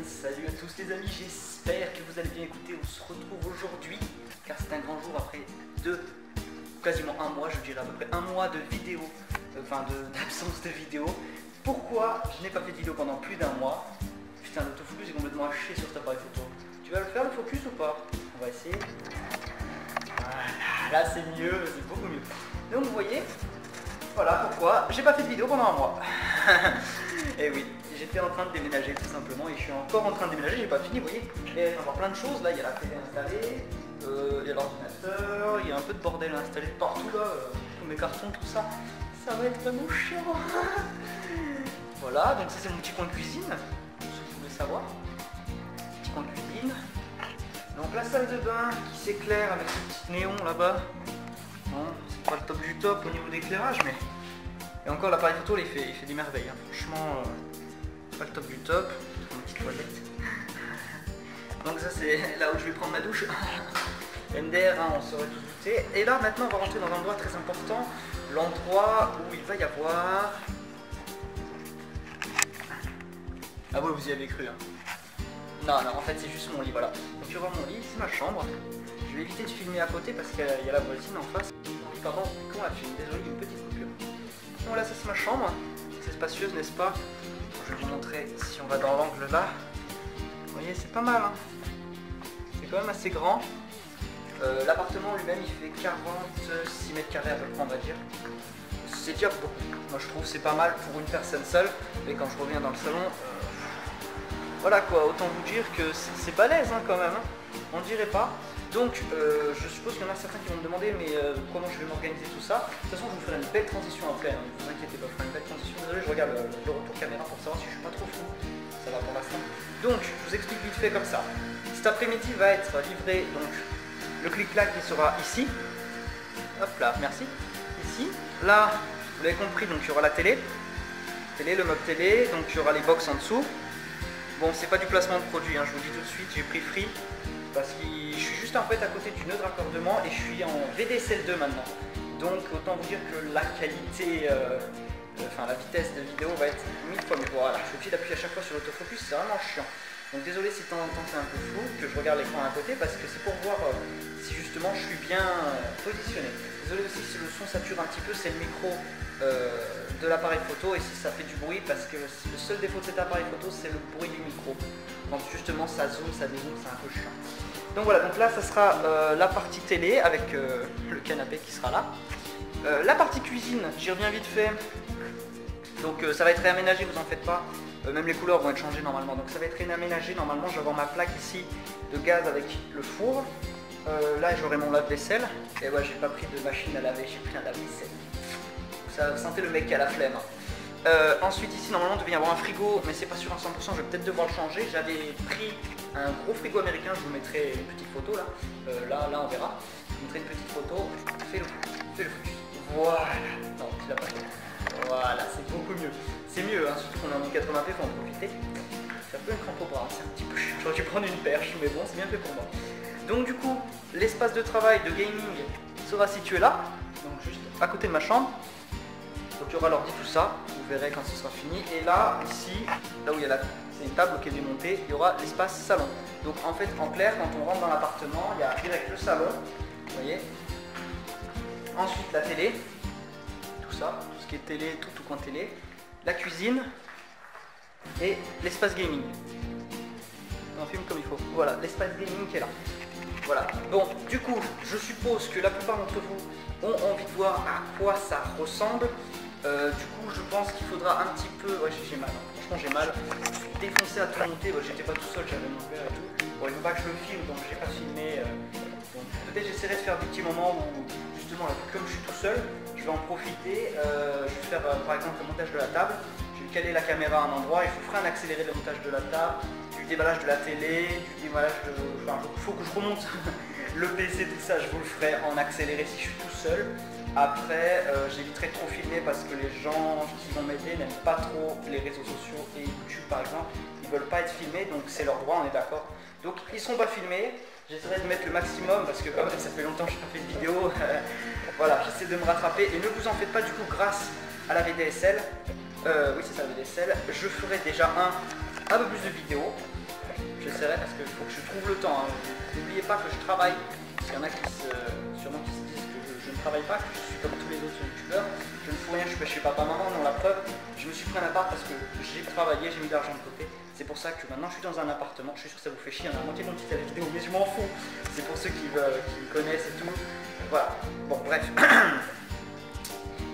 Salut à tous les amis, j'espère que vous allez bien. Écouter, on se retrouve aujourd'hui car c'est un grand jour après quasiment un mois, je dirais à peu près un mois de vidéo, d'absence de vidéo. Pourquoi je n'ai pas fait de vidéo pendant plus d'un mois? Putain, l'autofocus est complètement à chier sur cet appareil photo. Tu vas le faire le focus ou pas? On va essayer. Voilà, là c'est mieux, c'est beaucoup mieux. Donc vous voyez, voilà pourquoi j'ai pas fait de vidéo pendant un mois. Et oui, j'étais en train de déménager tout simplement et je suis encore en train de déménager, j'ai pas fini, vous voyez. Il y a encore plein de choses, là il y a la télé installée, il y a l'ordinateur, il y a un peu de bordel installé partout là, tous mes cartons, tout ça. Ça va être vraiment chiant. Voilà, donc ça c'est mon petit coin de cuisine, si vous voulez savoir. Petit coin de cuisine. Donc la salle de bain qui s'éclaire avec ce petit néon là-bas. Bon, c'est pas le top du top au niveau d'éclairage, mais... Et encore l'appareil photo il fait des merveilles, hein. Franchement, pas le top du top. Une petite toilette. Donc ça c'est là où je vais prendre ma douche. MDR, hein, on saurait tout douter. Et là maintenant on va rentrer dans un endroit très important, l'endroit où il va y avoir... Ah ouais, vous y avez cru, hein. Non, en fait c'est juste mon lit, voilà. Donc tu vois mon lit, c'est ma chambre. Je vais éviter de filmer à côté parce qu'il y a la voisine en face. Pardon, comment la film? Désolé, une petite coupure. Donc là, ça c'est ma chambre. C'est spacieuse, n'est-ce pas? Je vais vous montrer si on va dans l'angle là. Vous voyez, c'est pas mal, hein. C'est quand même assez grand. L'appartement lui-même, il fait 46 mètres carrés à peu près, on va dire. C'est déjà beaucoup. Moi, je trouve que c'est pas mal pour une personne seule. Et quand je reviens dans le salon, voilà quoi, autant vous dire que c'est balèze hein, quand même. Hein. On dirait pas. Donc, je suppose qu'il y en a certains qui vont me demander, mais comment je vais m'organiser tout ça. De toute façon, je vous ferai une belle transition après, hein. Ne vous inquiétez pas, je ferai une belle transition. Désolé, je regarde le retour caméra pour savoir si je suis pas trop fou. Ça va pour l'instant. Donc, je vous explique vite fait comme ça. Cet après-midi va être livré, donc, le clic-clac qui sera ici. Hop là, merci. Ici. Là, vous l'avez compris, donc il y aura la télé. Le meuble télé, donc il y aura les box en dessous. Bon, c'est pas du placement de produit, hein, je vous le dis tout de suite, j'ai pris Free. Parce que je suis juste en fait à côté du nœud de raccordement et je suis en VDSL2 maintenant. Donc autant vous dire que la qualité, la vitesse de vidéo va être 1000 fois mieux. Voilà, je suis obligé d'appuyer à chaque fois sur l'autofocus, c'est vraiment chiant. Donc désolé si de temps en temps c'est un peu flou, que je regarde l'écran à côté parce que c'est pour voir si justement je suis bien positionné. Désolé aussi si le son sature un petit peu, c'est le micro de l'appareil photo et si ça fait du bruit parce que le seul défaut de cet appareil photo c'est le bruit du micro. Quand justement ça zoome, ça dézoome, c'est un peu chiant. Donc voilà, donc là ça sera la partie télé avec le canapé qui sera là. La partie cuisine, j'y reviens vite fait. Donc ça va être réaménagé, vous en faites pas. Même les couleurs vont être changées normalement. Donc ça va être réaménagé. Normalement je vais avoir ma plaque ici de gaz avec le four. Là j'aurai mon lave-vaisselle. Et ouais, j'ai pas pris de machine à laver, j'ai pris un lave-vaisselle. Ça sentait le mec qui a la flemme. Ensuite ici normalement il devait y avoir un frigo, mais c'est pas sûr à 100%, je vais peut-être devoir le changer. J'avais pris un gros frigo américain, je vous mettrai une petite photo là. Là on verra. Je vous mettrai une petite photo. Fais le focus. Voilà. Non, tu l'as pas fait. Voilà, c'est beaucoup mieux. C'est mieux, hein, surtout qu'on est en 1080p, faut en profiter. C'est un peu une crampe au bras, c'est un petit peu chiant. J'aurais dû prendre une perche, mais bon, c'est bien fait pour moi. Donc du coup, l'espace de travail de gaming sera situé là, donc juste à côté de ma chambre. Donc il y aura l'ordi, tout ça, vous verrez quand ce sera fini. Et là, ici, là où il y a c'est une table qui est démontée, il y aura l'espace salon. Donc en fait, en clair, quand on rentre dans l'appartement, il y a direct le salon, vous voyez. Ensuite la télé, tout ça, tout ce qui est télé, tout coin télé. La cuisine et l'espace gaming. On filme comme il faut. Voilà, l'espace gaming qui est là. Voilà. Bon, du coup, je suppose que la plupart d'entre vous ont envie de voir à quoi ça ressemble. Du coup, je pense qu'il faudra un petit peu... Ouais, j'ai mal. Hein. Franchement, j'ai mal. Je suis défoncé à tout monter. Ouais, j'étais pas tout seul, j'avais mon père et tout. Bon, il ne faut pas que je le filme, donc j'ai pas filmé. Donc peut-être j'essaierai de faire des petits moments où, justement, là, comme je suis tout seul, je vais en profiter. Je vais faire, par exemple, le montage de la table. Je vais caler la caméra à un endroit et je vous ferai un accéléré de montage de la table, du déballage de la télé, du déballage de... Enfin, il faut que je remonte le PC, tout ça, je vous le ferai en accéléré si je suis tout seul. Après, j'éviterai de trop filmer parce que les gens qui vont m'aider n'aiment pas trop les réseaux sociaux et YouTube par exemple. Ils veulent pas être filmés, donc c'est leur droit, on est d'accord. Donc ils sont pas filmés. J'essaierai de mettre le maximum parce que quand même ça fait longtemps que je n'ai pas fait de vidéo. Voilà, j'essaie de me rattraper et ne vous en faites pas du coup grâce à la VDSL. Oui c'est ça la VDSL. Je ferai déjà un peu plus de vidéos. j'essaierai parce qu'il faut que je trouve le temps. Hein. N'oubliez pas que je travaille. Il y en a qui sûrement qui se disent que je ne travaille pas, que je suis comme tous les autres youtubeurs. Je ne fous rien, je suis papa-maman, non la preuve. Je me suis pris un appart parce que j'ai travaillé, j'ai mis de l'argent de côté. C'est pour ça que maintenant je suis dans un appartement. Je suis sûr que ça vous fait chier, on a la moitié de mon titre à la vidéo, mais je m'en fous. C'est pour ceux qui me connaissent et tout. Voilà, bon bref.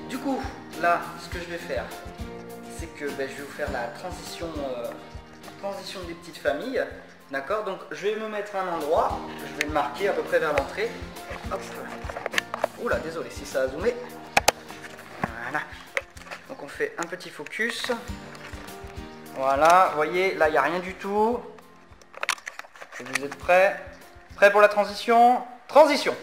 Du coup, là, ce que je vais faire, c'est que je vais vous faire la transition des petites familles. D'accord, donc je vais me mettre à un endroit, je vais le marquer à peu près vers l'entrée. Hop. Oula, désolé si ça a zoomé. Voilà. Donc on fait un petit focus. Voilà, vous voyez, là il n'y a rien du tout. Est-ce que vous êtes prêts? Prêts pour la transition? Transition!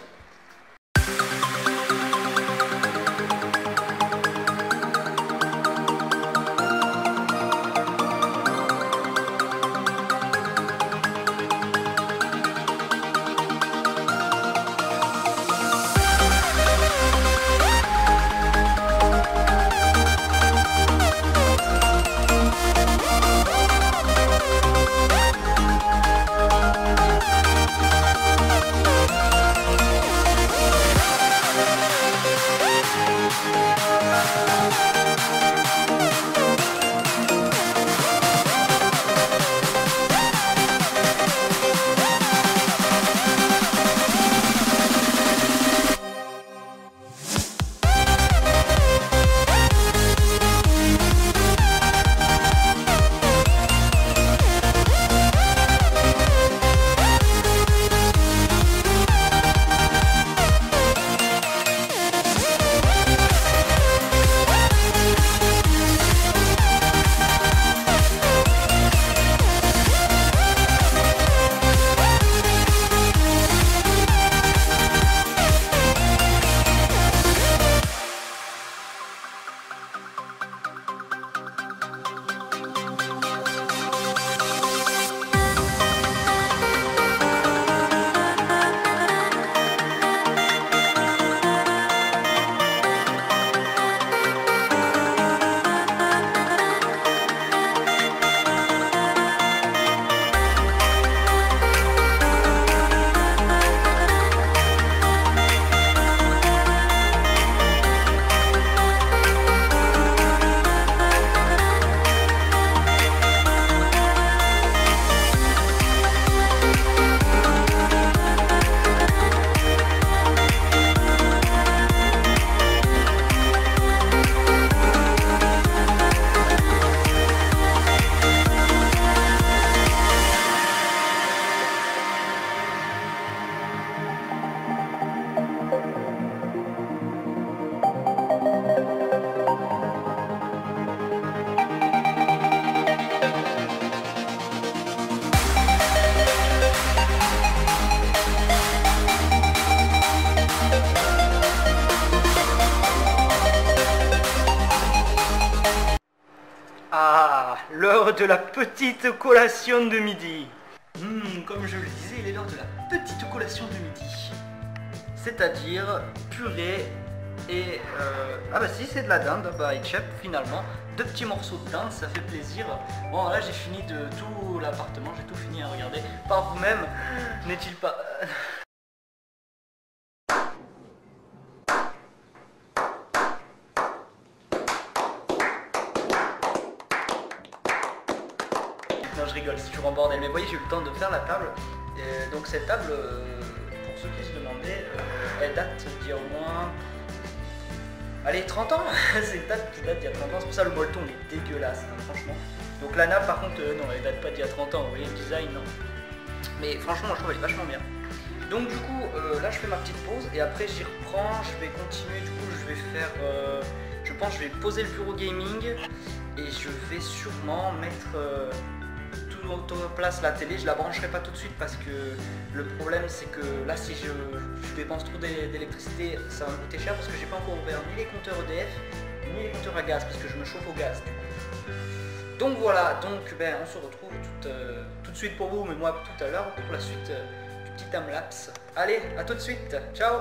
L'heure de la petite collation de midi. Comme je le disais, il est l'heure de la petite collation de midi. C'est-à-dire purée et... Ah bah si, c'est de la dinde, bah Etchep finalement. 2 petits morceaux de dinde, ça fait plaisir. Bon là j'ai fini de tout l'appartement, j'ai tout fini à regarder par vous-même. N'est-il pas... Non, je rigole, c'est toujours en bordel. Mais vous voyez, j'ai eu le temps de faire la table. Donc cette table, pour ceux qui se demandaient, elle date d'il y a au moins... Allez, 30 ans. C'est une table qui date d'il y a 30 ans. C'est pour ça le molleton il est dégueulasse, hein, franchement. Donc la nappe, par contre, non, elle date pas d'il y a 30 ans. Vous voyez, le design, non. Mais franchement, moi, je trouve elle est vachement bien. Donc du coup, là, je fais ma petite pause. Et après, j'y reprends. Je vais continuer. Du coup, je vais faire... je pense que je vais poser le bureau gaming. Et je vais sûrement mettre... tout en place la télé. Je la brancherai pas tout de suite parce que le problème c'est que là si je dépense trop d'électricité ça va me coûter cher parce que j'ai pas encore ouvert ni les compteurs EDF ni les compteurs à gaz parce que je me chauffe au gaz du coup. Donc voilà, donc ben, on se retrouve tout de suite pour vous mais moi tout à l'heure pour la suite du petit timelapse. Allez, à tout de suite, ciao.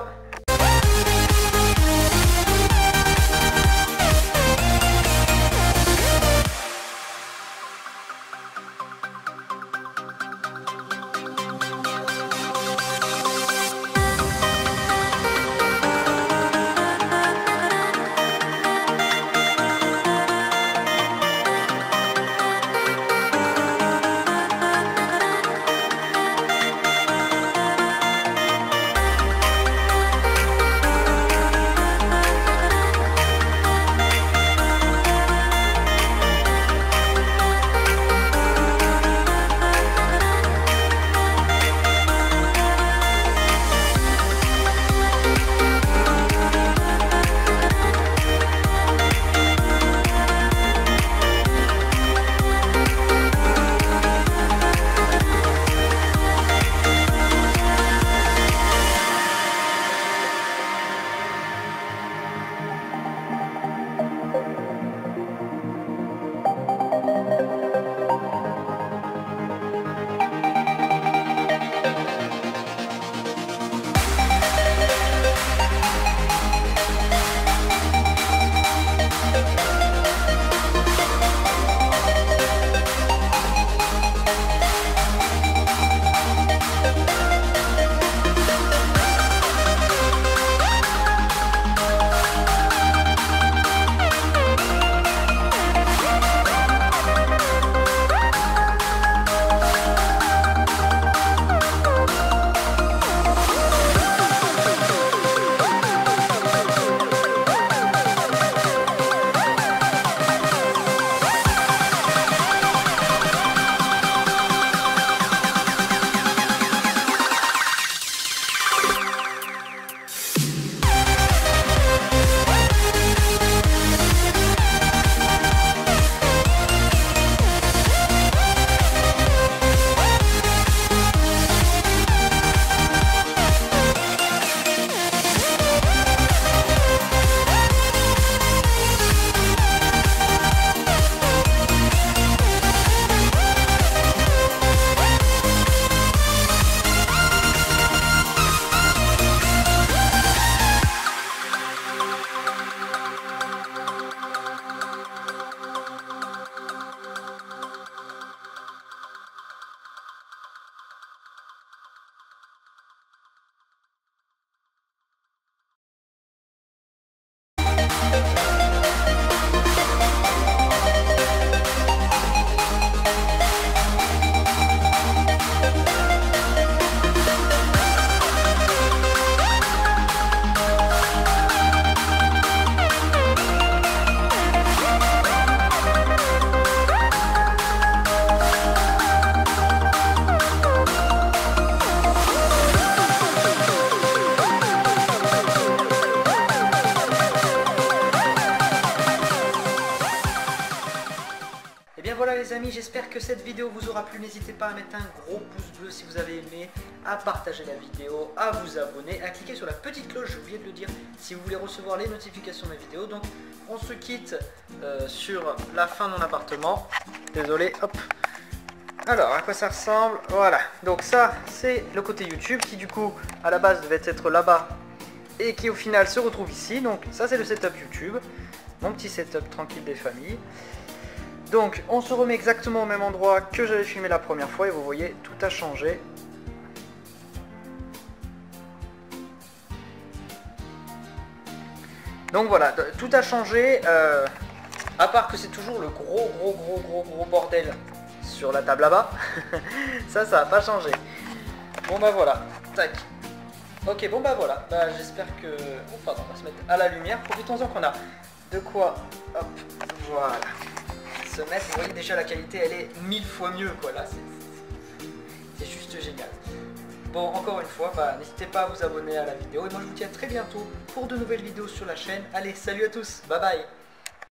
amis, j'espère que cette vidéo vous aura plu. N'hésitez pas à mettre un gros pouce bleu si vous avez aimé, à partager la vidéo, à vous abonner, à cliquer sur la petite cloche, j'ai oublié de le dire, si vous voulez recevoir les notifications de mes vidéos. Donc on se quitte sur la fin de mon appartement. Désolé, hop. Alors, à quoi ça ressemble? Voilà, donc ça c'est le côté YouTube qui du coup à la base devait être là-bas et qui au final se retrouve ici. Donc ça c'est le setup YouTube, mon petit setup tranquille des familles. Donc on se remet exactement au même endroit que j'avais filmé la première fois et vous voyez tout a changé. Donc voilà, tout a changé, à part que c'est toujours le gros bordel sur la table là-bas. ça n'a pas changé. Bon bah voilà, tac. Ok, bon bah voilà, bah, j'espère que... Oh pardon, on va se mettre à la lumière, profitons-en qu'on a de quoi, hop, voilà, se mettre. Vous voyez déjà la qualité, elle est 1000 fois mieux quoi, là, c'est juste génial. Bon, encore une fois, bah, n'hésitez pas à vous abonner à la vidéo, et moi je vous dis à très bientôt pour de nouvelles vidéos sur la chaîne. Allez, salut à tous, bye bye.